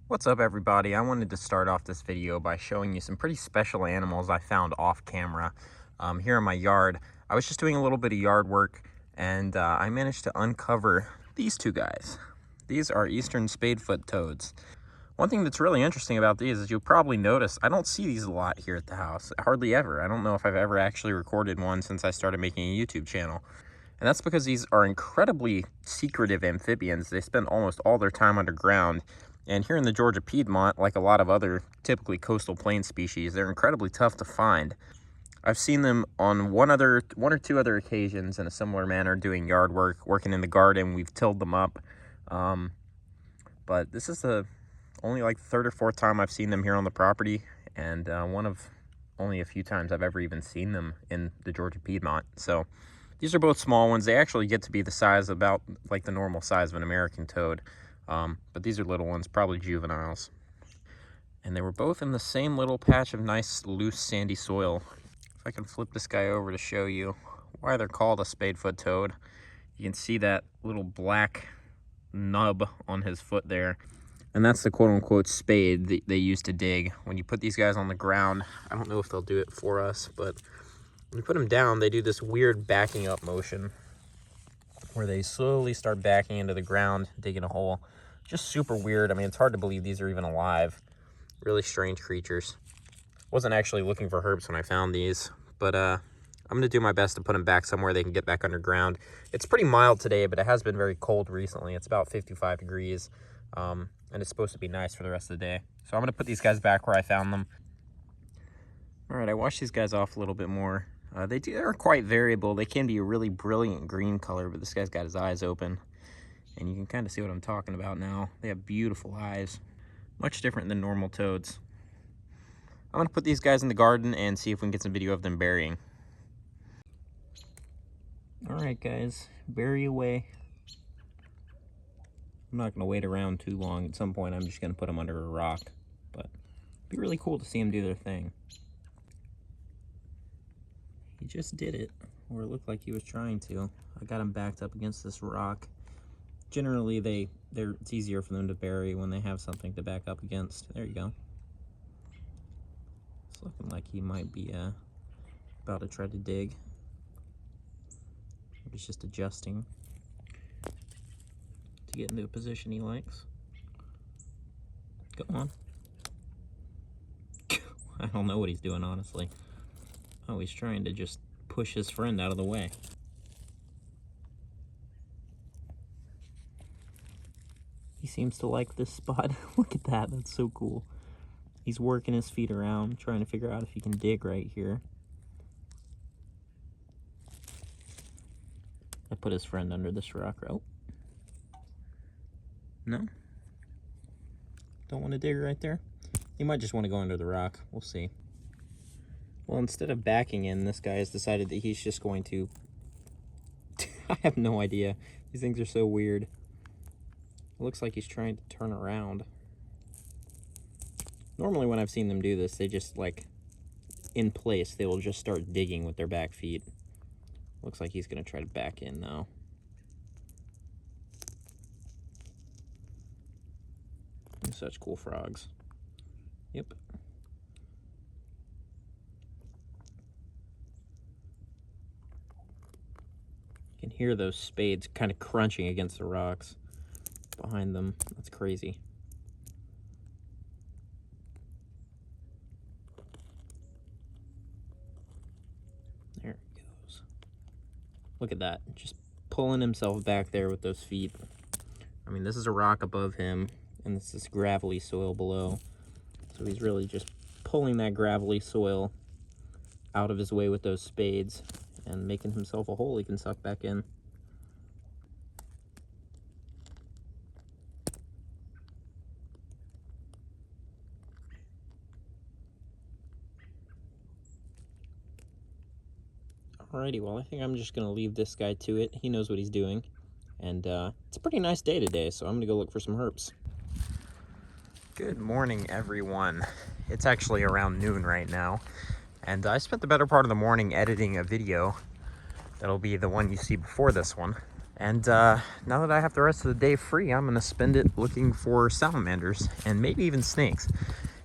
What's up, everybody? I wanted to start off this video by showing you some pretty special animals I found off camera here in my yard. I was just doing a little bit of yard work, and I managed to uncover these two guys. These are eastern spadefoot toads. One thing that's really interesting about these is you'll probably notice I don't see these a lot here at the house, hardly ever. I don't know if I've ever actually recorded one since I started making a YouTube channel. And that's because these are incredibly secretive amphibians. They spend almost all their time underground. And here in the Georgia Piedmont, like a lot of other typically coastal plain species, they're incredibly tough to find. I've seen them on one or two other occasions in a similar manner, doing yard work, working in the garden. We've tilled them up. But this is the only like third or fourth time I've seen them here on the property, and one of only a few times I've ever even seen them in the Georgia Piedmont. So these are both small ones. They actually get to be the size, about like the normal size of an American toad. But these are little ones, probably juveniles. And they were both in the same little patch of nice, loose, sandy soil. If I can flip this guy over to show you why they're called a spadefoot toad. You can see that little black nub on his foot there. And that's the quote-unquote spade that they use to dig. When you put these guys on the ground, I don't know if they'll do it for us, but when you put them down, they do this weird backing up motion where they slowly start backing into the ground, digging a hole. Just super weird. I mean, it's hard to believe these are even alive. Really strange creatures. Wasn't actually looking for herps when I found these, but I'm gonna do my best to put them back somewhere they can get back underground. It's pretty mild today, but it has been very cold recently. It's about 55 degrees, and it's supposed to be nice for the rest of the day. So I'm gonna put these guys back where I found them. All right, I washed these guys off a little bit more. They're quite variable. They can be a really brilliant green color, but this guy's got his eyes open. And you can kind of see what I'm talking about now. They have beautiful eyes. Much different than normal toads. I'm going to put these guys in the garden and see if we can get some video of them burying. Alright guys, bury away. I'm not going to wait around too long. At some point I'm just going to put them under a rock. But it'd be really cool to see them do their thing. He just did it, or it looked like he was trying to. I got him backed up against this rock. Generally, it's easier for them to bury when they have something to back up against. There you go. It's looking like he might be about to try to dig. He's just adjusting to get into a position he likes. Go on. I don't know what he's doing, honestly. Oh, he's trying to just push his friend out of the way. He seems to like this spot. Look at that, that's so cool. He's working his feet around, trying to figure out if he can dig right here. I put his friend under this rock. Oh. No? Don't want to dig right there? He might just want to go under the rock. We'll see. Well, instead of backing in, this guy has decided that he's just going to... I have no idea. These things are so weird. It looks like he's trying to turn around. Normally when I've seen them do this, they just, like, in place, they will just start digging with their back feet. Looks like he's going to try to back in now. Such cool frogs. Yep. You can hear those spades kind of crunching against the rocks behind them. That's crazy. There he goes. Look at that. Just pulling himself back there with those feet. I mean, this is a rock above him, and this is gravelly soil below. So he's really just pulling that gravelly soil out of his way with those spades and making himself a hole he can suck back in. Alrighty, well, I think I'm just going to leave this guy to it. He knows what he's doing. And it's a pretty nice day today, so I'm going to go look for some herps. Good morning, everyone. It's actually around noon right now. And I spent the better part of the morning editing a video that'll be the one you see before this one. And now that I have the rest of the day free, I'm going to spend it looking for salamanders and maybe even snakes.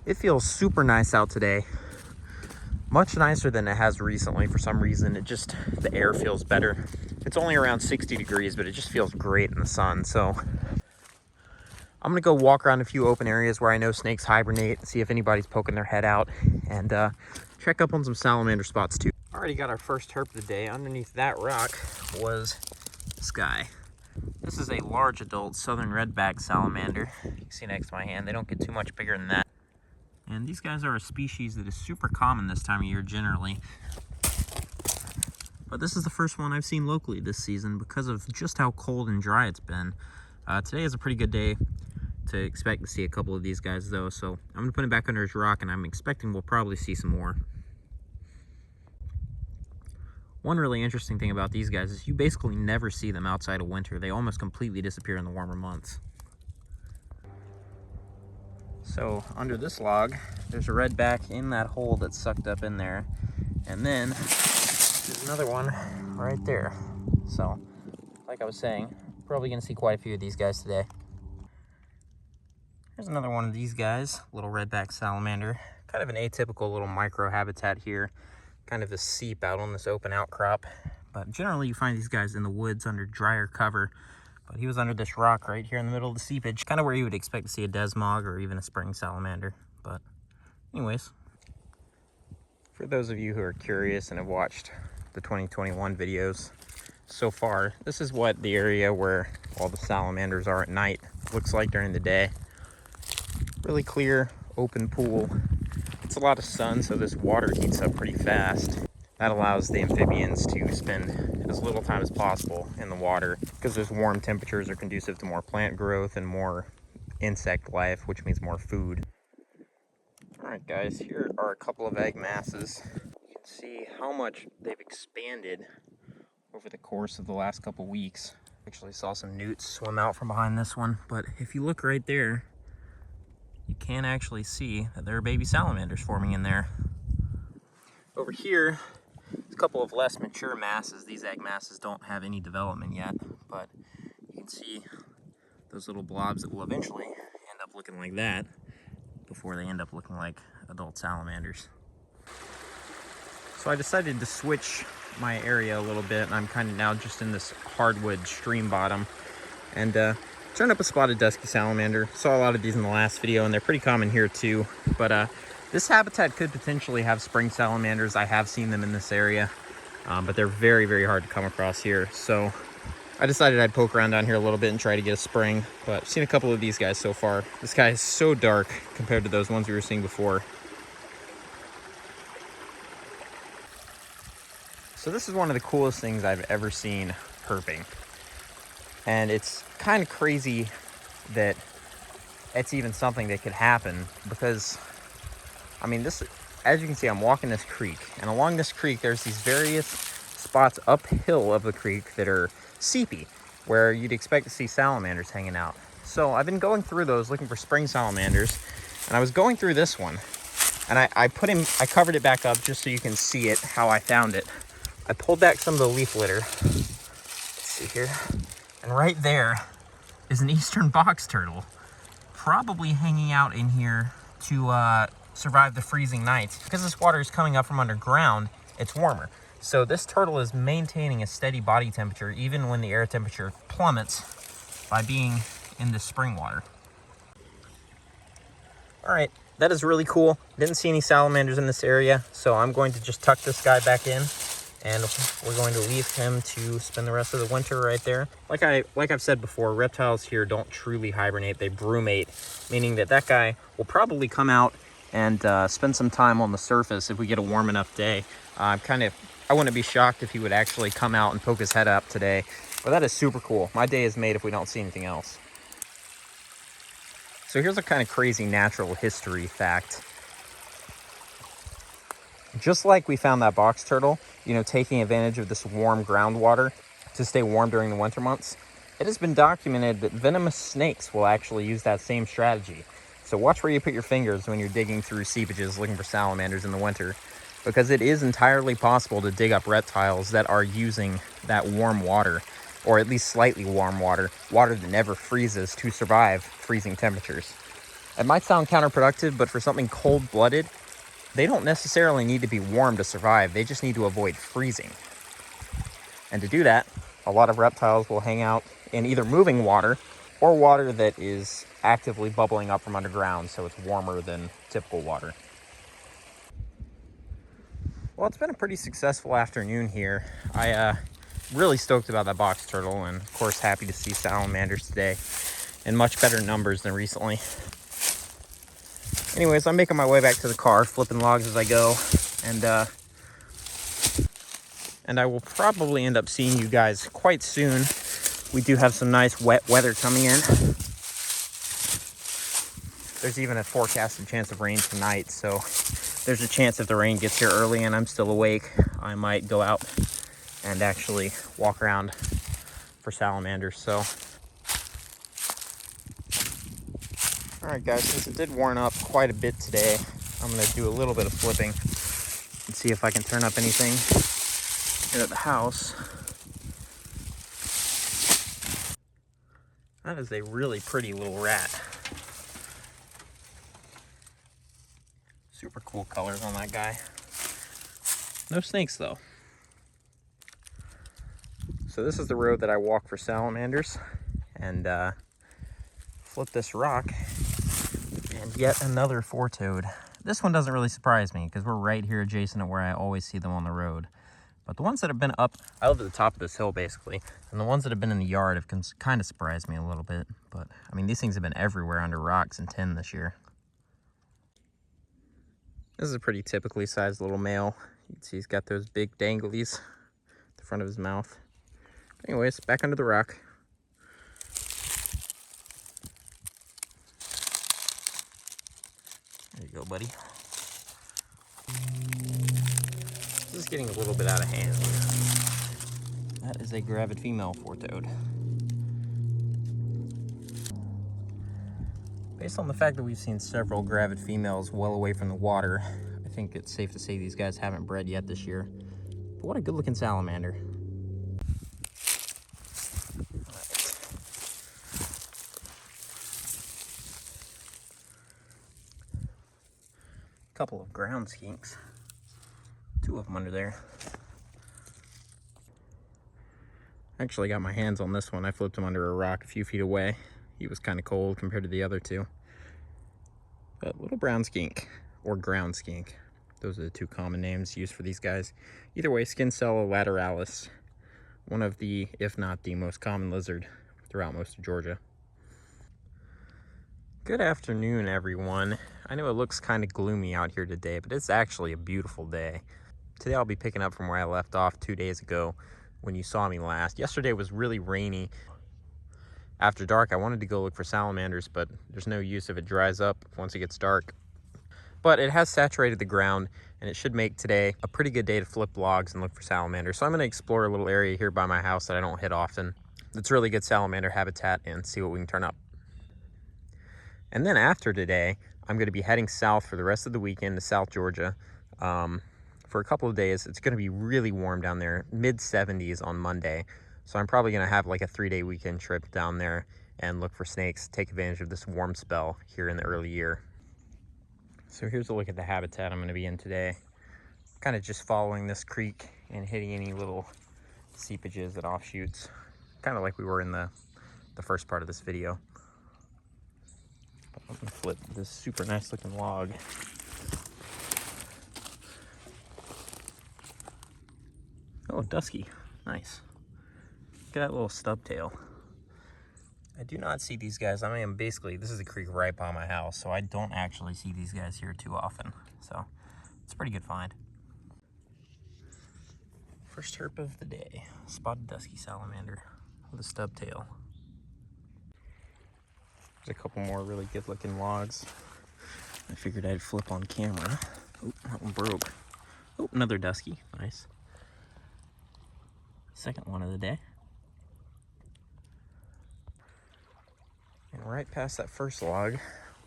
It feels super nice out today. Much nicer than it has recently. For some reason, the air feels better. It's only around 60 degrees, but it just feels great in the sun. So I'm gonna go walk around a few open areas where I know snakes hibernate, see if anybody's poking their head out, and check up on some salamander spots too. Already got our first herp of the day. Underneath that rock was this guy. This is a large adult southern redback salamander. You can see next to my hand, they don't get too much bigger than that. And these guys are a species that is super common this time of year generally. But this is the first one I've seen locally this season because of just how cold and dry it's been. Today is a pretty good day to expect to see a couple of these guys though, so I'm gonna put him back under his rock and I'm expecting we'll probably see some more. One really interesting thing about these guys is you basically never see them outside of winter. They almost completely disappear in the warmer months. So under this log, there's a redback in that hole that's sucked up in there. And then there's another one right there. So like I was saying, probably gonna see quite a few of these guys today. Here's another one of these guys, little redback salamander. Kind of an atypical little micro habitat here. Kind of a seep out on this open outcrop. But generally you find these guys in the woods under drier cover. But he was under this rock right here in the middle of the seepage, kind of where you would expect to see a desmog or even a spring salamander. But anyways, for those of you who are curious and have watched the 2021 videos so far, this is what the area where all the salamanders are at night looks like during the day. Really clear, open pool. It's a lot of sun, so this water heats up pretty fast. That allows the amphibians to spend as little time as possible in the water because those warm temperatures are conducive to more plant growth and more insect life, which means more food. All right, guys, here are a couple of egg masses. You can see how much they've expanded over the course of the last couple weeks. Actually saw some newts swim out from behind this one, but if you look right there, you can actually see that there are baby salamanders forming in there. Over here, a couple of less mature masses. These egg masses don't have any development yet, but you can see those little blobs that will eventually end up looking like that before they end up looking like adult salamanders. So I decided to switch my area a little bit, and I'm kind of now just in this hardwood stream bottom, and turned up a spotted dusky salamander. Saw a lot of these in the last video, and they're pretty common here too, but this habitat could potentially have spring salamanders. I have seen them in this area, but they're very, very hard to come across here. So I decided I'd poke around down here a little bit and try to get a spring, but I've seen a couple of these guys so far. This guy is so dark compared to those ones we were seeing before. So this is one of the coolest things I've ever seen herping. And it's kind of crazy that it's even something that could happen because, I mean, this, as you can see, I'm walking this creek, and along this creek there's these various spots uphill of the creek that are seepy, where you'd expect to see salamanders hanging out. So I've been going through those looking for spring salamanders, and I was going through this one, and I covered it back up just so you can see it, how I found it. I pulled back some of the leaf litter. Let's see here. And right there is an eastern box turtle, probably hanging out in here to survive the freezing nights. Because this water is coming up from underground, it's warmer. So this turtle is maintaining a steady body temperature even when the air temperature plummets by being in this spring water. All right, that is really cool. Didn't see any salamanders in this area, so I'm going to just tuck this guy back in, and we're going to leave him to spend the rest of the winter right there. Like I've said before, reptiles here don't truly hibernate, they brumate, meaning that guy will probably come out and spend some time on the surface if we get a warm enough day. I wouldn't be shocked if he would actually come out and poke his head up today, but that is super cool. My day is made if we don't see anything else. So here's a kind of crazy natural history fact. Just like we found that box turtle, taking advantage of this warm groundwater to stay warm during the winter months, it has been documented that venomous snakes will actually use that same strategy. So watch where you put your fingers when you're digging through seepages looking for salamanders in the winter, because it is entirely possible to dig up reptiles that are using that warm water. or at least slightly warm water, water that never freezes to survive freezing temperatures. It might sound counterproductive, but for something cold-blooded, they don't necessarily need to be warm to survive. They just need to avoid freezing. And to do that, a lot of reptiles will hang out in either moving water or water that is actively bubbling up from underground, so it's warmer than typical water. Well, it's been a pretty successful afternoon here. I really stoked about that box turtle, and of course happy to see salamanders today in much better numbers than recently. Anyways, I'm making my way back to the car, flipping logs as I go, and I will probably end up seeing you guys quite soon. We do have some nice wet weather coming in. There's even a forecasted chance of rain tonight, so there's a chance if the rain gets here early and I'm still awake, I might go out and actually walk around for salamanders. So, all right guys, since it did warm up quite a bit today, I'm gonna do a little bit of flipping and see if I can turn up anything here at the house. That is a really pretty little rat. Super cool colors on that guy. No snakes though. So this is the road that I walk for salamanders, and flip this rock and yet another four-toed. This one doesn't really surprise me because we're right here adjacent to where I always see them on the road. But the ones that have been up, I live at the top of this hill basically, and the ones that have been in the yard have kind of surprised me a little bit. But I mean, these things have been everywhere under rocks and tin this year. This is a pretty typically sized little male. You can see he's got those big danglies at the front of his mouth. But anyways, back under the rock. There you go, buddy. This is getting a little bit out of hand. That is a gravid female four-toed. Based on the fact that we've seen several gravid females well away from the water, I think it's safe to say these guys haven't bred yet this year. But what a good looking salamander. Couple of ground skinks. Two of them under there. Actually got my hands on this one. I flipped him under a rock a few feet away. He was kind of cold compared to the other two. But little brown skink, or ground skink. Those are the two common names used for these guys. Either way, Skincella lateralis. One of the, if not the most common lizard throughout most of Georgia. Good afternoon, everyone. I know it looks kind of gloomy out here today, but it's actually a beautiful day. Today I'll be picking up from where I left off 2 days ago when you saw me last. Yesterday was really rainy. After dark, I wanted to go look for salamanders, but there's no use if it dries up once it gets dark. But it has saturated the ground, and it should make today a pretty good day to flip logs and look for salamanders. So I'm going to explore a little area here by my house that I don't hit often. It's really good salamander habitat, and see what we can turn up. And then after today, I'm going to be heading south for the rest of the weekend to South Georgia. For a couple of days. It's going to be really warm down there, mid-70s on Monday. So I'm probably going to have like a 3-day weekend trip down there and look for snakes, take advantage of this warm spell here in the early year. So here's a look at the habitat I'm going to be in today. Kind of just following this creek and hitting any little seepages and offshoots, kind of like we were in the first part of this video. I'm going to flip this super nice looking log. Oh, dusky. Nice. Look at that little stub tail. I do not see these guys. I mean, basically, this is a creek right by my house, so I don't actually see these guys here too often. So, it's a pretty good find. First herp of the day. Spotted dusky salamander with a stub tail. There's a couple more really good looking logs. I figured I'd flip on camera. Oh, that one broke. Oh, another dusky. Nice. Second one of the day. And right past that first log,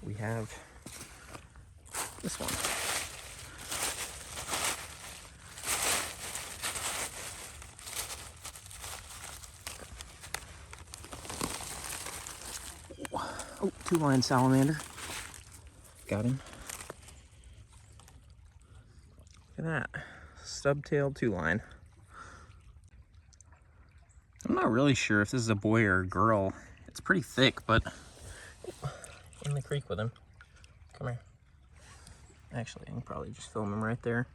we have this one. two-line salamander. Got him. Look at that. Stub-tailed two-line. I'm not really sure if this is a boy or a girl. It's pretty thick, but in the creek with him. Come here. Actually, I can probably just film him right there.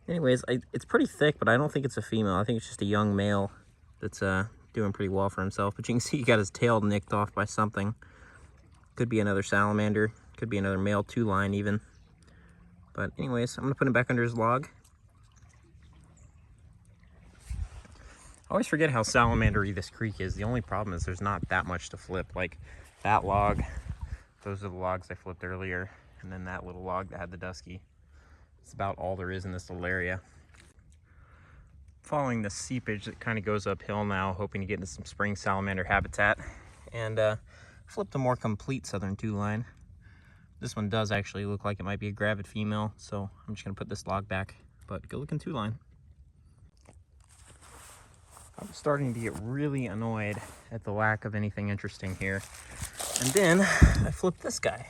Anyways, it's pretty thick, but I don't think it's a female. I think it's just a young male that's doing pretty well for himself. But you can see he got his tail nicked off by something. Could be another salamander. Could be another male two-line even. But anyways, I'm gonna put him back under his log. I always forget how salamandery this creek is. The only problem is there's not that much to flip. Like that log, those are the logs I flipped earlier, and then that little log that had the dusky. It's about all there is in this little area. Following the seepage that kind of goes uphill now, hoping to get into some spring salamander habitat, and flipped a more complete southern two-line. This one does actually look like it might be a gravid female, so I'm just gonna put this log back, but good looking two-line. I'm starting to get really annoyed at the lack of anything interesting here. And then I flipped this guy.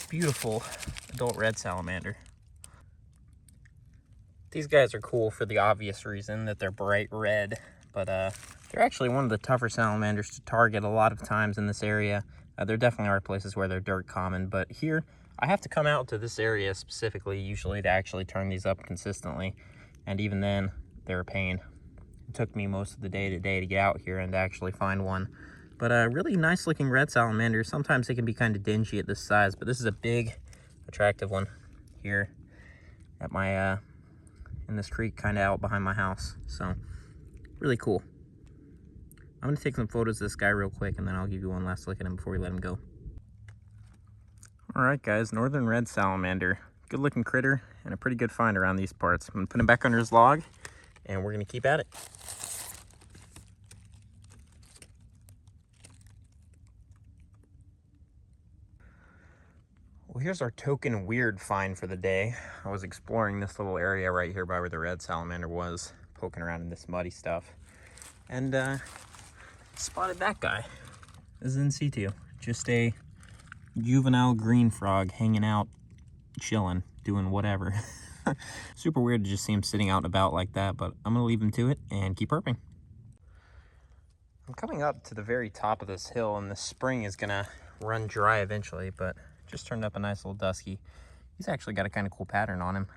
Beautiful adult red salamander. These guys are cool for the obvious reason that they're bright red, but they're actually one of the tougher salamanders to target a lot of times in this area. There definitely are places where they're dirt common, but here I have to come out to this area specifically usually to actually turn these up consistently, and even then they're a pain. It took me most of the day today to get out here and to actually find one. But really nice looking red salamander. Sometimes they can be kind of dingy at this size, but this is a big, attractive one here at my, in this creek kind of out behind my house. So really cool. I'm gonna take some photos of this guy real quick and then I'll give you one last look at him before we let him go. All right guys, northern red salamander. Good looking critter and a pretty good find around these parts. I'm gonna put him back under his log and we're gonna keep at it. Well, here's our token weird find for the day. I was exploring this little area right here by where the red salamander was, poking around in this muddy stuff, and spotted that guy. This is in situ. Just a juvenile green frog hanging out, chilling, doing whatever. Super weird to just see him sitting out and about like that, but I'm gonna leave him to it and keep herping. I'm coming up to the very top of this hill, and the spring is gonna run dry eventually, but just turned up a nice little dusky. He's actually got a kind of cool pattern on him.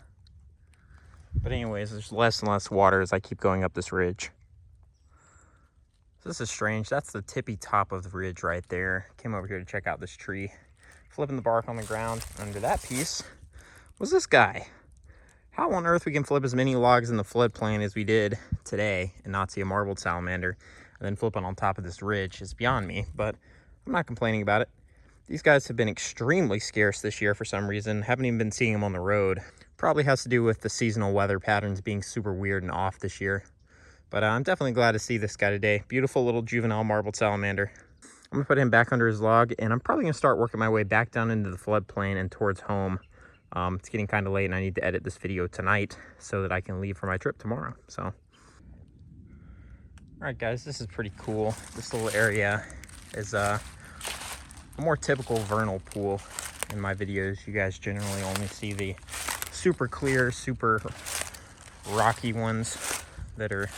But anyways, there's less and less water as I keep going up this ridge. So this is strange. That's the tippy top of the ridge right there. Came over here to check out this tree. Flipping the bark on the ground. Under that piece was this guy. How on earth we can flip as many logs in the floodplain as we did today and not see a marbled salamander and then flipping on top of this ridge is beyond me, but I'm not complaining about it. These guys have been extremely scarce this year for some reason. Haven't even been seeing them on the road. Probably has to do with the seasonal weather patterns being super weird and off this year. But I'm definitely glad to see this guy today. Beautiful little juvenile marbled salamander. I'm gonna put him back under his log, and I'm probably gonna start working my way back down into the floodplain and towards home. It's getting kind of late and I need to edit this video tonight so that I can leave for my trip tomorrow. So, all right guys, this is pretty cool. This little area is a more typical vernal pool. In my videos, you guys generally only see the super clear, super rocky ones that are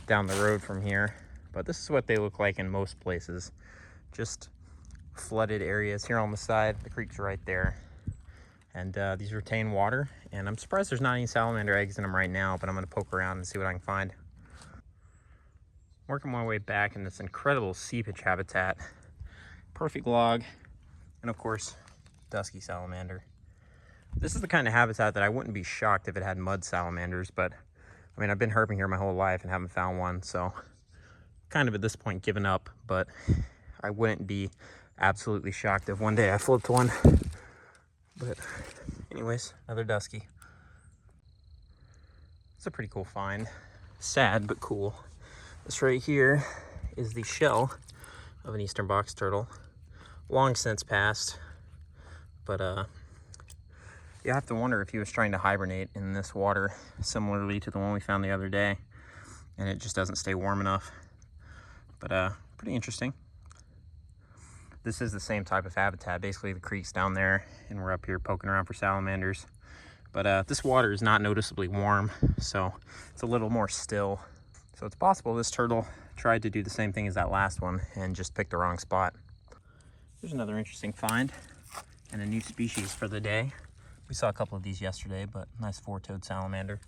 down the road from here, but this is what they look like in most places. Just flooded areas here on the side. The creek's right there, and these retain water, and I'm surprised there's not any salamander eggs in them right now, but I'm gonna poke around and see what I can find. Working my way back in this incredible seepage habitat. Perfect log, and of course dusky salamander. This is the kind of habitat that I wouldn't be shocked if it had mud salamanders, but I mean, I've been herping here my whole life and haven't found one, so kind of at this point given up, but I wouldn't be absolutely shocked if one day I flipped one. But anyways, another dusky. It's a pretty cool find. Sad, but cool. This right here is the shell of an eastern box turtle. Long since passed, but you have to wonder if he was trying to hibernate in this water, similarly to the one we found the other day, and it just doesn't stay warm enough. But pretty interesting. this is the same type of habitat. Basically, the creek's down there, and we're up here poking around for salamanders. But this water is not noticeably warm, so it's a little more still. So it's possible this turtle tried to do the same thing as that last one and just picked the wrong spot. There's another interesting find and a new species for the day. We saw a couple of these yesterday, but nice four-toed salamander.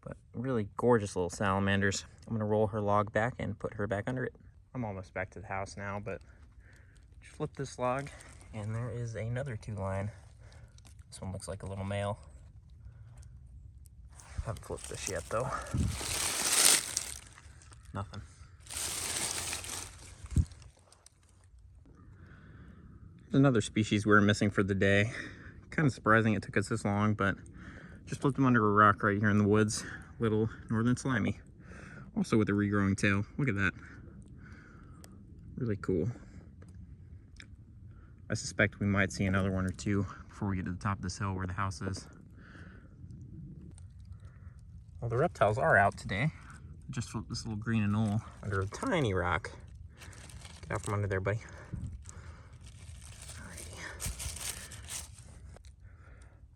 But really gorgeous little salamanders. I'm gonna roll her log back and put her back under it. I'm almost back to the house now, but just flip this log and there is another 2-line. This one looks like a little male. Haven't flipped this yet though. Nothing. Another species we're missing for the day. Kind of surprising it took us this long, but just flipped them under a rock right here in the woods. Little northern slimy. Also with a regrowing tail. Look at that. Really cool. I suspect we might see another one or two before we get to the top of this hill where the house is. Well, the reptiles are out today. I just flipped this little green anole under a tiny rock. Get out from under there, buddy.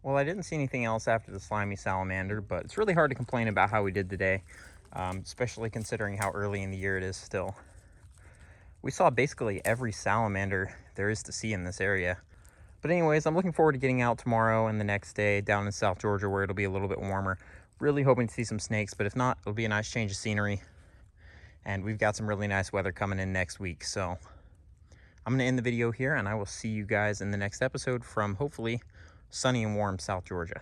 Well, I didn't see anything else after the slimy salamander, but it's really hard to complain about how we did today, especially considering how early in the year it is still. We saw basically every salamander there is to see in this area. But anyways, I'm looking forward to getting out tomorrow and the next day down in South Georgia where it'll be a little bit warmer. Really hoping to see some snakes, but if not, it'll be a nice change of scenery. And we've got some really nice weather coming in next week, so I'm going to end the video here, and I will see you guys in the next episode from hopefully sunny and warm South Georgia.